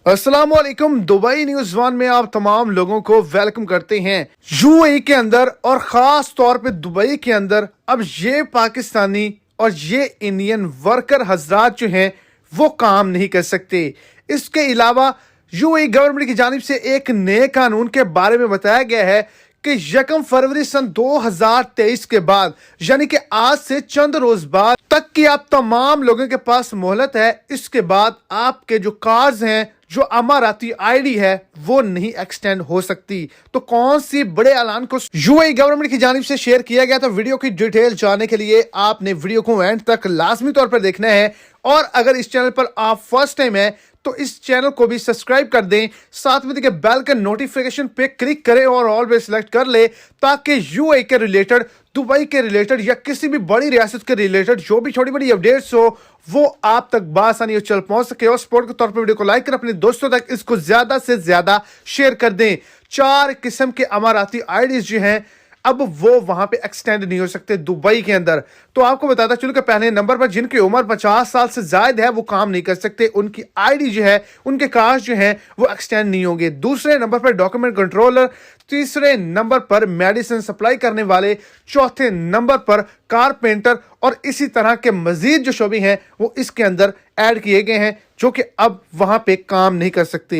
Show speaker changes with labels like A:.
A: अस्सलाम वालेकुम। Dubai news one में आप तमाम लोगों को वेलकम करते हैं। यूएई के अंदर और खास तौर पे दुबई के अंदर अब ये पाकिस्तानी और ये इंडियन वर्कर हजरात जो हैं वो काम नहीं कर सकते। इसके अलावा यूएई गवर्नमेंट की जानिब से एक नए कानून के बारे में बताया गया है कि 1 फरवरी सन 2023 के बाद यानी कि आज से चंद रोज बाद तक की आप तमाम लोगों के पास मोहलत है। इसके बाद आपके जो कार्ड्स हैं, जो अमाराती आईडी है, वो नहीं एक्सटेंड हो सकती। तो कौन सी बड़े ऐलान को यूएई गवर्नमेंट की जानिब से शेयर किया गया, तो वीडियो की डिटेल जानने के लिए आपने वीडियो को एंड तक लाजमी तौर पर देखना है। और अगर इस चैनल पर आप फर्स्ट टाइम है तो इस चैनल को भी सब्सक्राइब कर दें, साथ में देखिए बेल के नोटिफिकेशन पे क्लिक करें और ऑल पे सिलेक्ट कर ले, ताकि यूएई के रिलेटेड, दुबई के रिलेटेड या किसी भी बड़ी रियासत के रिलेटेड जो भी छोटी बड़ी अपडेट्स हो वो आप तक बासानी चल पहुंच सके। और सपोर्ट के तौर पर वीडियो को लाइक कर अपने दोस्तों तक इसको ज्यादा से ज्यादा शेयर कर दें। 4 किस्म के अमाराती आईडीज जो हैं अब वो वहां पे एक्सटेंड नहीं हो सकते दुबई के अंदर। तो आपको बताता चलूं कि पहले नंबर पर जिनकी उम्र 50 साल से ज्यादा है वो काम नहीं कर सकते, उनकी आईडी जो है, उनके कार्ड जो हैं वो एक्सटेंड नहीं होंगे। दूसरे नंबर पर डॉक्यूमेंट कंट्रोलर, तीसरे नंबर पर मेडिसिन सप्लाई करने वाले, चौथे नंबर पर कारपेंटर और इसी तरह के मजीद जो शोबे हैं वो इसके अंदर ऐड किए गए हैं जो कि अब वहां पे काम नहीं कर सकते।